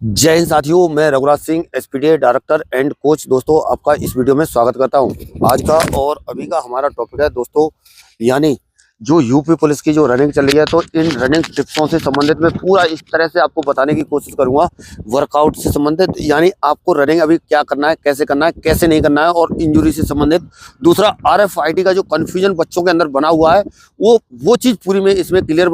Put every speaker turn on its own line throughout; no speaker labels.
जय हिंद साथियों, मैं Raghuraj Singh SPDA director and coach. दोस्तों, आपका इस वीडियो में स्वागत करता हूं। आज का और अभी का हमारा टॉपिक है दोस्तों, यानी जो यूपी पुलिस की जो रनिंग चल रही है, तो इन रनिंग टिप्सों से संबंधित मैं पूरा इस तरह से आपको बताने की कोशिश करूंगा। वर्कआउट से संबंधित, यानी आपको रनिंग अभी क्या करना है, कैसे नहीं करना है, और इंजरी से संबंधित। दूसरा, RFID का जो कन्फ्यूजन बच्चों के अंदर बना हुआ है, वो चीज़ पूरी मैं इसमें क्लियर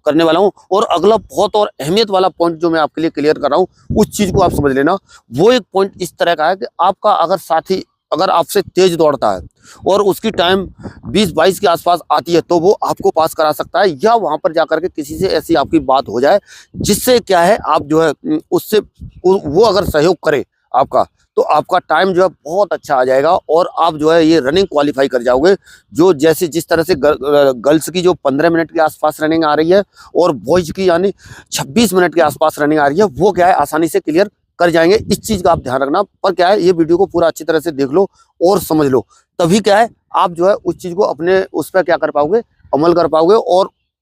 करने वाला हूँ। और अगला बहुत और अहमियत वाला पॉइंट जो मैं आपके लिए क्लियर कर रहा हूँ, उस चीज़ को आप समझ लेना। वो एक पॉइंट इस तरह का है कि आपका अगर साथी अगर आपसे तेज दौड़ता है और उसकी टाइम 20-22 के आसपास आती है, तो वो आपको पास करा सकता है, या वहां पर जाकर के किसी से ऐसी आपकी बात हो जाए जिससे क्या है, आप जो है उससे वो अगर सहयोग करे आपका, तो आपका टाइम जो है बहुत अच्छा आ जाएगा और आप जो है ये रनिंग क्वालिफाई कर जाओगे। जो जैसे जिस तरह से गर्ल्स की जो 15 मिनट के आसपास रनिंग आ रही है और बॉयज की यानी 26 मिनट के आसपास रनिंग आ रही है, वो क्या है आसानी से क्लियर कर जाएंगे। इस चीज का आप ध्यान रखना। पर क्या है, ये वीडियो को पूरा अच्छी तरह से देख लो और समझ लो, तभी क्या है आप जो है उस चीज को अपने उस पर क्या कर पाओगे, अमल कर पाओगे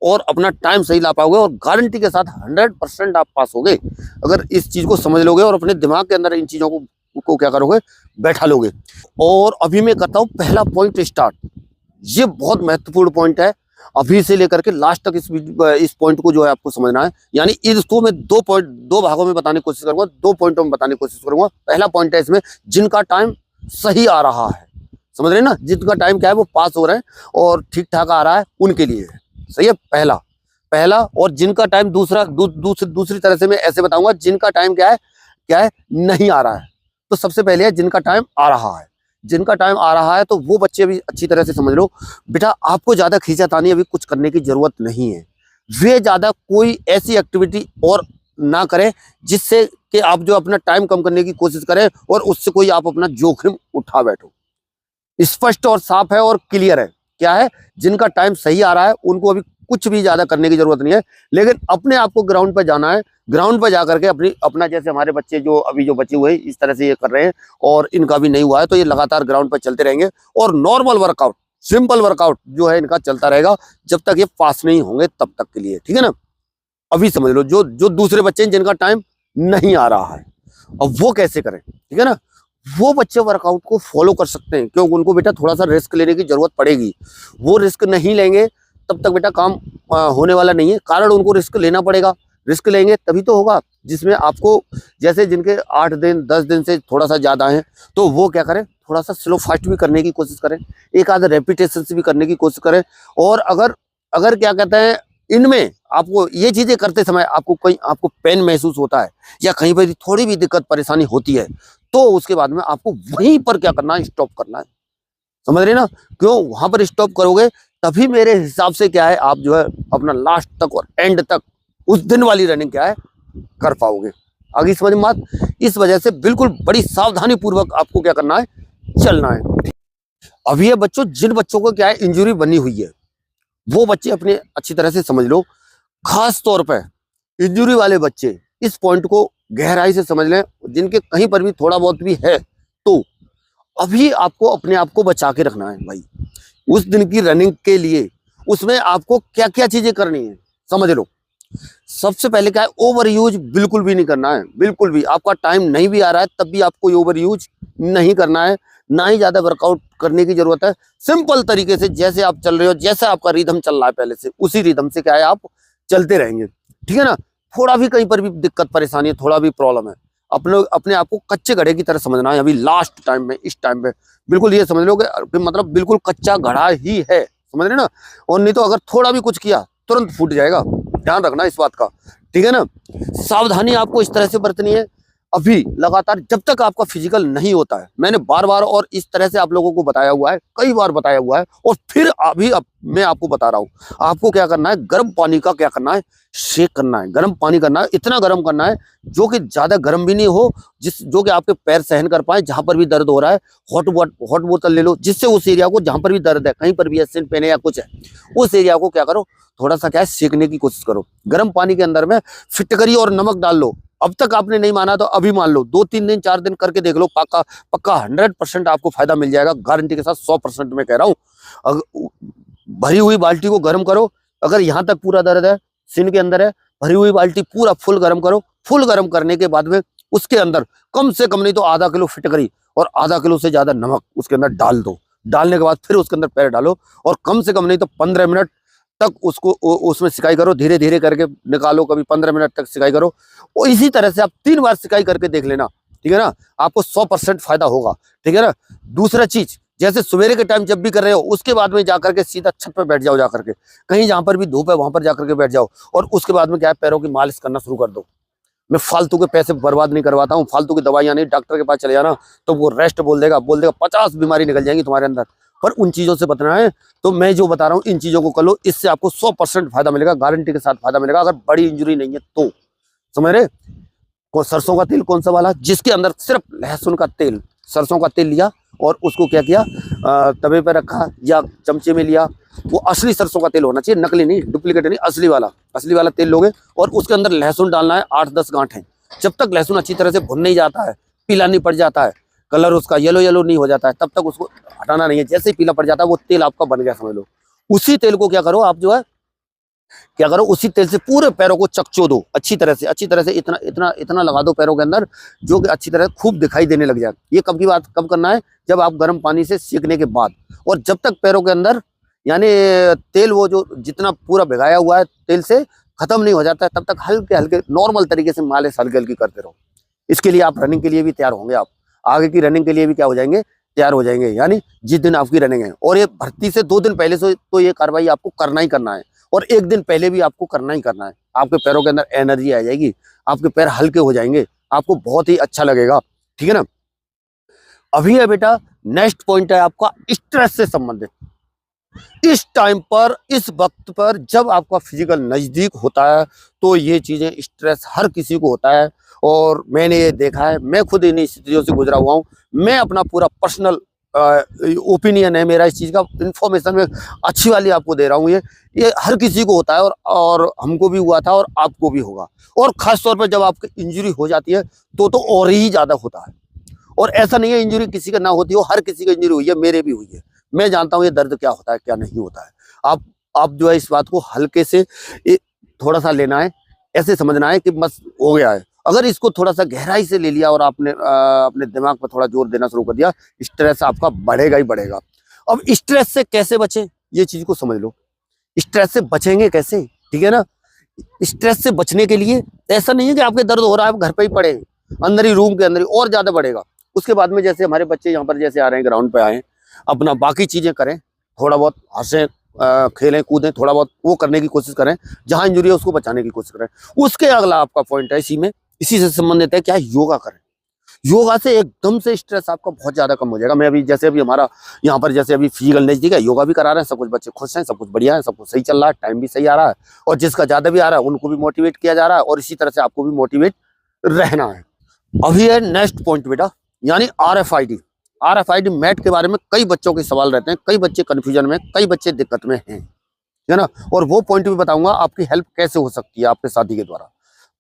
और अपना टाइम सही ला पाओगे, और गारंटी के साथ 100% आप पास होगे अगर इस चीज को समझ लोगे और अपने दिमाग के अंदर इन चीजों को क्या करोगे, बैठा लोगे। और अभी मैं करता हूँ पहला पॉइंट स्टार्ट। ये बहुत महत्वपूर्ण पॉइंट है, अभी से लेकर के लास्ट तक इस पॉइंट को जो है आपको समझना है। यानी इसको मैं दो भागों में बताने की कोशिश करूंगा, 2 पॉइंटों में बताने की कोशिश करूंगा। पहला पॉइंट है इसमें, जिनका टाइम सही आ रहा है, समझ रहे हैं ना, जिनका टाइम क्या है वो पास हो रहे हैं और ठीक ठाक आ रहा है, उनके लिए है। सही है, पहला। और जिनका टाइम दूसरी तरह से मैं ऐसे बताऊंगा, जिनका टाइम क्या है नहीं आ रहा है। तो सबसे पहले है जिनका टाइम आ रहा है। जिनका टाइम आ रहा है तो वो बच्चे भी अच्छी तरह से समझ लो बेटा, आपको ज्यादा खींचातानी अभी कुछ करने की जरूरत नहीं है। वे ज्यादा कोई ऐसी एक्टिविटी और ना करें जिससे कि आप जो अपना टाइम कम करने की कोशिश करें और उससे कोई आप अपना जोखिम उठा बैठो। स्पष्ट और साफ है और क्लियर है। क्या है, जिनका टाइम सही आ रहा है उनको अभी कुछ भी ज्यादा करने की जरूरत नहीं है, लेकिन अपने आप को ग्राउंड पर जाना है। ग्राउंड पर जाकर के अपना जैसे हमारे बच्चे जो अभी जो बचे हुए हैं इस तरह से ये कर रहे हैं और इनका भी नहीं हुआ है, तो ये लगातार ग्राउंड पर चलते रहेंगे और नॉर्मल वर्कआउट, सिंपल वर्कआउट जो है इनका चलता रहेगा जब तक ये पास नहीं होंगे तब तक के लिए। ठीक है ना। अभी समझ लो जो दूसरे बच्चे जिनका टाइम नहीं आ रहा है, अब वो कैसे करें। ठीक है ना, वो बच्चे वर्कआउट को फॉलो कर सकते हैं, क्योंकि उनको बेटा थोड़ा सा रिस्क लेने की जरूरत पड़ेगी। वो रिस्क नहीं लेंगे तब तक बेटा काम होने वाला नहीं है, कारण उनको रिस्क लेना पड़ेगा। रिस्क लेंगे तभी तो होगा, जिसमें आपको जैसे जिनके 8 दिन 10 दिन से थोड़ा सा ज्यादा है, तो वो क्या करें, थोड़ा सा स्लो फास्ट भी करने की कोशिश करें, एक आधा रेपिटेशन से भी करने की कोशिश करें। और अगर क्या कहते हैं, इनमें आपको ये चीजें करते समय आपको पेन महसूस होता है या कहीं पर थोड़ी भी दिक्कत परेशानी होती है, तो उसके बाद में आपको वहीं पर क्या करना है, स्टॉप करना है। समझ रहे ना, क्यों वहां पर स्टॉप करोगे तभी मेरे हिसाब से क्या है, आप जो है अपना लास्ट तक और एंड तक उस दिन वाली रनिंग क्या है कर पाओगे। आगे समझ में बात। इस वजह से बिल्कुल बड़ी सावधानी पूर्वक आपको क्या करना है, चलना है। अब ये बच्चों, जिन बच्चों को क्या है इंजरी बनी हुई है, वो बच्चे अपने अच्छी तरह से समझ लो। खास तौर पर इंजरी वाले बच्चे इस पॉइंट को गहराई से समझ लें। जिनके कहीं पर भी थोड़ा बहुत भी है, तो अभी आपको अपने आप को बचा के रखना है भाई, उस दिन की रनिंग के लिए। उसमें आपको क्या क्या चीजें करनी है समझ लो। सबसे पहले क्या है, ओवर यूज बिल्कुल भी नहीं करना है। बिल्कुल भी, आपका टाइम नहीं भी आ रहा है तब भी आपको ओवर यूज नहीं करना है, ना ही ज्यादा वर्कआउट करने की जरूरत है। सिंपल तरीके से जैसे आप चल रहे हो, जैसा आपका रिदम चल रहा है पहले से, उसी रिदम से क्या है आप चलते रहेंगे। ठीक है ना। थोड़ा भी कहीं पर भी दिक्कत परेशानी है, थोड़ा भी प्रॉब्लम है, अपने आप को कच्चे घड़े की तरह समझना है। अभी लास्ट टाइम में, इस टाइम पे बिल्कुल ये समझ लो कि मतलब बिल्कुल कच्चा घड़ा ही है, समझ रहे ना। और नहीं तो अगर थोड़ा भी कुछ किया तुरंत फूट जाएगा, ध्यान रखना इस बात का। ठीक है ना। सावधानी आपको इस तरह से बरतनी है अभी लगातार, जब तक आपका फिजिकल नहीं होता है। मैंने बार बार और इस तरह से आप लोगों को बताया हुआ है, कई बार बताया हुआ है, और फिर अभी मैं आपको बता रहा हूं। आपको क्या करना है, गर्म पानी का क्या करना है, शेक करना है। गर्म पानी करना है, इतना गर्म करना है जो कि ज्यादा गर्म भी नहीं हो, जो कि आपके पैर सहन कर पाए। जहां पर भी दर्द हो रहा है, हॉट बोतल ले लो, जिससे उस एरिया को, जहां पर भी दर्द है, कहीं पर भी एसिड पेन या कुछ है, उस एरिया को क्या करो, थोड़ा सा क्या है सेकने की कोशिश करो। गर्म पानी के अंदर में फिटकरी और नमक डाल लो। अब तक आपने नहीं माना तो अभी मान लो, 2-3 दिन 4 दिन करके देख लो, पक्का 100% आपको फायदा मिल जाएगा, गारंटी के साथ 100% मैं कह रहा हूँ। भरी हुई बाल्टी को गर्म करो, अगर यहाँ तक पूरा दर्द है, सीन के अंदर है, भरी हुई बाल्टी पूरा फुल गर्म करो। फुल गर्म करने के बाद में उसके अंदर कम से कम नहीं तो आधा किलो फिटकरी और आधा किलो से ज्यादा नमक उसके अंदर डाल दो। डालने के बाद फिर उसके अंदर पैर डालो और कम से कम नहीं तो 15 मिनट तक उसको उसमें सिकाई करो। धीरे धीरे करके निकालो, कभी 15 मिनट तक सिकाई करो। और इसी तरह से आप 3 बार सिकाई करके देख लेना, ठीक है ना, आपको 100% फायदा होगा, ठीक है ना। दूसरा चीज, जैसे सवेरे के टाइम जब भी कर रहे हो उसके बाद में जाकर के सीधा छत पे बैठ जाओ, जाकर के कहीं जहां पर भी धूप है वहां पर जाकर के बैठ जाओ और उसके बाद में क्या है, पैरों की मालिश करना शुरू कर दो। मैं फालतू के पैसे बर्बाद नहीं करवाता हूँ, फालतू की दवाइयां नहीं। डॉक्टर के पास चले जाना तो वो रेस्ट बोल देगा 50 बीमारी निकल जाएंगी तुम्हारे अंदर, पर उन चीजों से बचना है। तो मैं जो बता रहा हूँ इन चीजों को कर लो, इससे आपको 100% फायदा मिलेगा, गारंटी के साथ फायदा मिलेगा, अगर बड़ी इंजरी नहीं है तो। समझ रहे? सरसों का तेल कौन सा वाला, जिसके अंदर सिर्फ लहसुन का तेल, सरसों का तेल लिया और उसको क्या किया, तवे पे रखा या चमचे में लिया। वो असली सरसों का तेल होना चाहिए, नकली नहीं, डुप्लीकेट नहीं, असली वाला तेल लोगे और उसके अंदर लहसुन डालना है 8-10 गांठें। जब तक लहसुन अच्छी तरह से भुन नहीं जाता है, पीला नहीं पड़ जाता है, कलर उसका येलो नहीं हो जाता है, तब तक उसको हटाना नहीं है। जैसे ही पीला पड़ जाता है वो तेल आपका बन गया समझ लो। उसी तेल को क्या करो आप, जो है क्या करो, उसी तेल से पूरे पैरों को चकचो दो अच्छी तरह से, इतना लगा दो पैरों के अंदर जो कि अच्छी तरह खूब दिखाई देने लग जाए। ये कब की बात, कब करना है, जब आप गर्म पानी से सेकने के बाद। और जब तक पैरों के अंदर यानी तेल वो जो जितना पूरा भिगाया हुआ है तेल से खत्म नहीं हो जाता है, तब तक हल्के हल्के नॉर्मल तरीके से मालिश हल्की हल्की करते रहो। इसके लिए आप रनिंग के लिए भी तैयार होंगे, आप आगे की रनिंग के लिए भी क्या हो जाएंगे, तैयार हो जाएंगे। यानी जिस दिन आपकी रनिंग है, और ये भर्ती से 2 दिन पहले से तो ये कार्रवाई आपको करना ही करना है, और 1 दिन पहले भी आपको करना ही करना है। आपके पैरों के अंदर एनर्जी आ जाएगी, आपके पैर हल्के हो जाएंगे, आपको बहुत ही अच्छा लगेगा, ठीक है ना। अभी है बेटा, नेक्स्ट पॉइंट है आपका स्ट्रेस से संबंधित। इस टाइम पर, इस वक्त पर जब आपका फिजिकल नजदीक होता है तो ये चीजें, स्ट्रेस हर किसी को होता है और मैंने ये देखा है, मैं खुद इन्हीं स्थितियों से गुजरा हुआ हूँ। मैं अपना पूरा पर्सनल ओपिनियन है मेरा इस चीज का, इंफॉर्मेशन में अच्छी वाली आपको दे रहा हूँ। ये हर किसी को होता है और हमको भी हुआ था और आपको भी होगा। और खास तौर पर जब आपकी इंजरी हो जाती है तो और ही ज्यादा होता है। और ऐसा नहीं है इंजरी किसी का ना होती हो, हर किसी का इंजरी हुई है, मेरे भी हुई है। मैं जानता हूँ ये दर्द क्या होता है क्या नहीं होता है। आप जो है इस बात को हल्के से थोड़ा सा लेना है, ऐसे समझना है कि बस हो गया है। अगर इसको थोड़ा सा गहराई से ले लिया और आपने अपने दिमाग पर थोड़ा जोर देना शुरू कर दिया, स्ट्रेस आपका बढ़ेगा ही बढ़ेगा। अब स्ट्रेस से कैसे बचें, ये चीज को समझ लो। स्ट्रेस से बचेंगे कैसे, ठीक है ना। स्ट्रेस से बचने के लिए ऐसा नहीं है कि आपके दर्द हो रहा है आप घर पे ही पड़े, अंदर ही रूम के अंदर ही और ज्यादा बढ़ेगा। उसके बाद में जैसे हमारे बच्चे यहाँ पर जैसे आ रहे हैं, ग्राउंड पे आए, अपना बाकी चीजें करें, थोड़ा बहुत हंसें, खेलें कूदें, थोड़ा बहुत वो करने की कोशिश करें, जहां इंजरी है उसको बचाने की कोशिश करें। उसके अगला आपका पॉइंट है इसी से संबंधित है, क्या योगा करें। योगा से एकदम से स्ट्रेस आपका बहुत ज्यादा कम हो जाएगा। मैं अभी जैसे अभी हमारा यहाँ पर जैसे अभी फिजिकल नजदीक है, योगा भी करा रहे हैं, सब कुछ बच्चे खुश हैं, सब कुछ बढ़िया है, सब कुछ सही चल रहा है, टाइम भी सही आ रहा है, और जिसका ज्यादा भी आ रहा है उनको भी मोटिवेट किया जा रहा है, और इसी तरह से आपको भी मोटिवेट रहना है। अभी है नेक्स्ट पॉइंट बेटा, यानी RFID मैट के बारे में कई बच्चों के सवाल रहते हैं, कई बच्चे कंफ्यूजन में, कई बच्चे दिक्कत में हैं, है ना। और वो पॉइंट भी बताऊंगा आपकी हेल्प कैसे हो सकती है आपके साथी के द्वारा।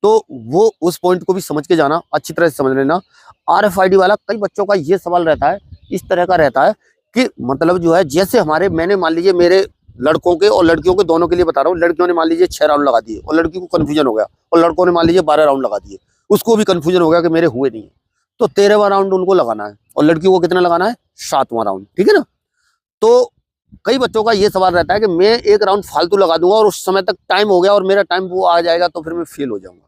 तो वो उस पॉइंट को भी समझ के जाना, अच्छी तरह से समझ लेना। RFID वाला कई बच्चों का ये सवाल रहता है, इस तरह का रहता है कि मतलब जो है, जैसे मैंने मान लीजिए मेरे लड़कों के और लड़कियों के दोनों के लिए बता रहा हूँ, लड़कियों ने मान लीजिए 6 राउंड लगा दिए और लड़की को कंफ्यूजन हो गया, और लड़कों ने मान लीजिए 12 राउंड लगा दिए, उसको भी कंफ्यूजन हो गया कि मेरे हुए नहीं है, तो 13वां राउंड उनको लगाना है, और लड़कियों को कितना लगाना है, 7वां राउंड, ठीक है ना। तो कई बच्चों का ये सवाल रहता है कि मैं 1 राउंड फालतू लगा दूंगा और उस समय तक टाइम हो गया और मेरा टाइम वो आ जाएगा तो फिर मैं फेल हो जाऊंगा।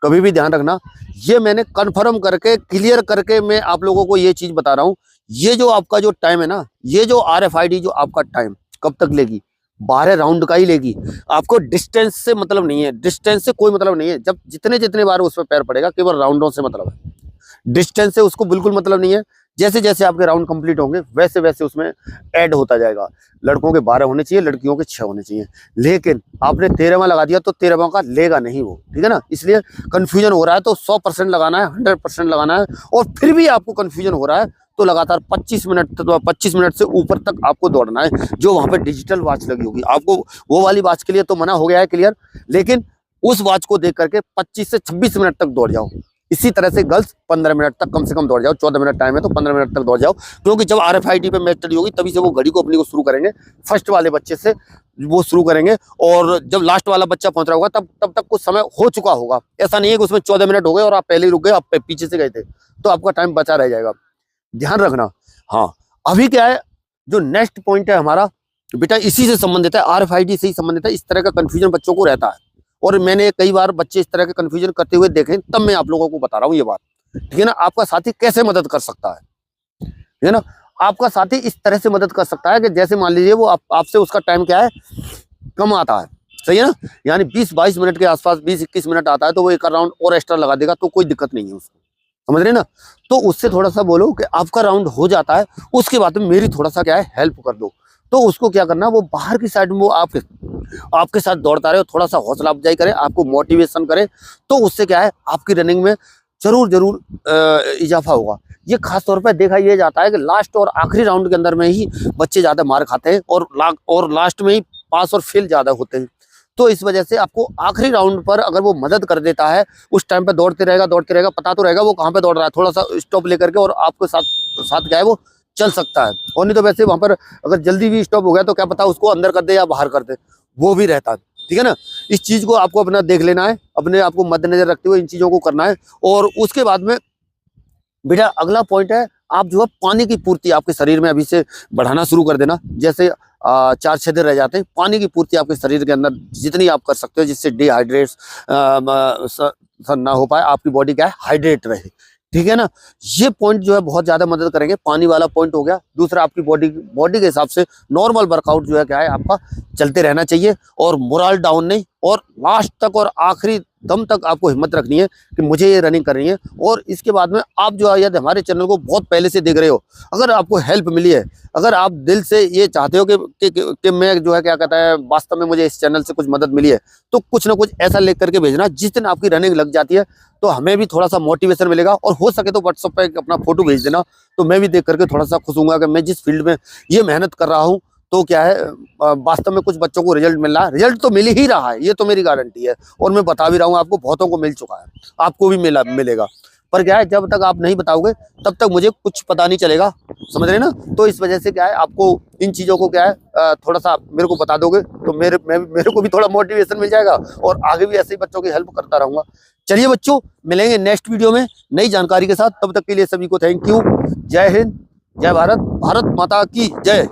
कभी भी ध्यान रखना, ये मैंने कंफर्म करके क्लियर करके मैं आप लोगों को ये चीज बता रहा हूँ। ये जो आपका जो टाइम है ना, ये जो RFID जो आपका टाइम कब तक लेगी, 12 राउंड का ही लेगी। आपको डिस्टेंस से मतलब नहीं है, डिस्टेंस से कोई मतलब नहीं है। जब जितने बार उस पर पैर पड़ेगा, केवल राउंडों से मतलब है, डिस्टेंस से उसको बिल्कुल मतलब नहीं है। जैसे जैसे आपके राउंड कंप्लीट होंगे वैसे वैसे उसमें ऐड होता जाएगा। लड़कों के 12 होने चाहिए, लड़कियों के 6 होने चाहिए, लेकिन आपने 13वां लगा दिया तो 13वां का लेगा नहीं वो, ठीक है ना। इसलिए कंफ्यूजन हो रहा है तो 100% लगाना है, 100% लगाना है। और फिर भी आपको कंफ्यूजन हो रहा है तो लगातार 25 मिनट से ऊपर तक आपको दौड़ना है। जो वहां पर डिजिटल वॉच लगी होगी, आपको वो वाली वॉच के लिए तो मना हो गया है क्लियर, लेकिन उस वॉच को देख करके 25 से 26 मिनट तक दौड़ जाओ। इसी तरह से गर्ल्स 15 मिनट तक कम से कम दौड़ जाओ। 14 मिनट टाइम है तो 15 मिनट तक दौड़ जाओ, क्योंकि जब RFID पे मैच स्टडी होगी तभी से वो घड़ी को अपनी को शुरू करेंगे। फर्स्ट वाले बच्चे से वो शुरू करेंगे और जब लास्ट वाला बच्चा पहुंच रहा होगा तब तक कुछ समय हो चुका होगा। ऐसा नहीं है कि उसमें 14 मिनट हो गए और आप पहले ही रुक गए, आप पीछे से गए थे, तो आपका टाइम बचा रह जाएगा। ध्यान रखना। हाँ, अभी क्या है, जो नेक्स्ट पॉइंट है हमारा बेटा, इसी से संबंधित है, RFID से ही संबंधित है। इस तरह का कंफ्यूजन बच्चों को रहता है और मैंने कई बार बच्चे इस तरह के कंफ्यूजन करते हुए देखे, तब मैं आप लोगों को बता रहा हूँ ये बात। ठीक है ना, आपका साथी कैसे मदद कर सकता है, ठीक है ना। आपका साथी इस तरह से मदद कर सकता है कि जैसे मान लीजिए वो आपसे उसका टाइम क्या है, कम आता है, सही है ना, यानी 20-22 मिनट के आसपास, 20-21 मिनट आता है, तो वो एक राउंड और एक्स्ट्रा लगा देगा, तो कोई दिक्कत नहीं है उसको, समझ रहे ना। तो उससे थोड़ा सा बोलो कि आपका राउंड हो जाता है, उसके बाद में मेरी थोड़ा सा क्या है हेल्प कर दो। तो उसको क्या करना, वो बाहर की साइड में वो आपके साथ दौड़ता रहे, थोड़ा सा हौसला अफजाई करे, आपको मोटिवेशन करे, तो उससे क्या है आपकी रनिंग में जरूर इजाफा होगा। ये खास तौर पर देखा यह जाता है कि लास्ट और आखिरी राउंड के अंदर में ही बच्चे ज्यादा मार खाते हैं और लास्ट में ही पास और फेल ज्यादा होते हैं। तो इस वजह से आपको आखिरी राउंड पर अगर वो मदद कर देता है, उस टाइम पे दौड़ते रहेगा, पता तो रहेगा वो कहाँ पे दौड़ रहा है, थोड़ा सा स्टॉप लेकर के, और आपके साथ क्या है वो चल सकता है। और नहीं तो वैसे वहां पर अगर जल्दी भी स्टॉप हो गया तो क्या पता उसको अंदर कर दे या बाहर कर दे, वो भी रहता है। ठीक है ना, इस चीज को आपको अपना देख लेना है, अपने आप को मद्देनजर रखते हुए इन चीजों को करना है। और उसके बाद में बेटा अगला पॉइंट है, आप जो है पानी की पूर्ति आपके शरीर में अभी से बढ़ाना शुरू कर देना। जैसे 4-6 दिन रह जाते हैं, पानी की पूर्ति आपके शरीर के अंदर जितनी आप कर सकते हो, जिससे डिहाइड्रेट ना हो पाए, आपकी बॉडी क्या है हाइड्रेट रहे। ठीक है ना, ये पॉइंट जो है बहुत ज्यादा मदद करेंगे। पानी वाला पॉइंट हो गया। दूसरा, आपकी बॉडी के हिसाब से नॉर्मल वर्कआउट जो है क्या है आपका चलते रहना चाहिए, और मोरल डाउन नहीं, और लास्ट तक और आखिरी दम तक आपको हिम्मत रखनी है कि मुझे ये रनिंग करनी है। और इसके बाद में आप जो है यदि हमारे चैनल को बहुत पहले से देख रहे हो, अगर आपको हेल्प मिली है, अगर आप दिल से ये चाहते हो कि मैं जो है क्या कहता है वास्तव में मुझे इस चैनल से कुछ मदद मिली है, तो कुछ ना कुछ ऐसा लिख करके भेजना। जिस दिन आपकी रनिंग लग जाती है तो हमें भी थोड़ा सा मोटिवेशन मिलेगा, और हो सके तो व्हाट्सएप पे अपना फोटो भेज देना, तो मैं भी देख करके थोड़ा सा खुश हूँगा कि मैं जिस फील्ड में ये मेहनत कर रहा हूँ, तो क्या है वास्तव में कुछ बच्चों को रिजल्ट मिल रहा है। रिजल्ट तो मिल ही रहा है, ये तो मेरी गारंटी है, और मैं बता भी रहा हूँ आपको, बहुतों को मिल चुका है, आपको भी मिलेगा। पर क्या है, जब तक आप नहीं बताओगे तब तक मुझे कुछ पता नहीं चलेगा, समझ रहे ना। तो इस वजह से क्या है, आपको इन चीजों को क्या है थोड़ा सा मेरे को बता दोगे तो मेरे को भी थोड़ा मोटिवेशन मिल जाएगा, और आगे भी ऐसे ही बच्चों की हेल्प करता रहूंगा। चलिए बच्चों, मिलेंगे नेक्स्ट वीडियो में नई जानकारी के साथ। तब तक के लिए सभी को थैंक यू। जय हिंद, जय भारत, भारत माता की जय।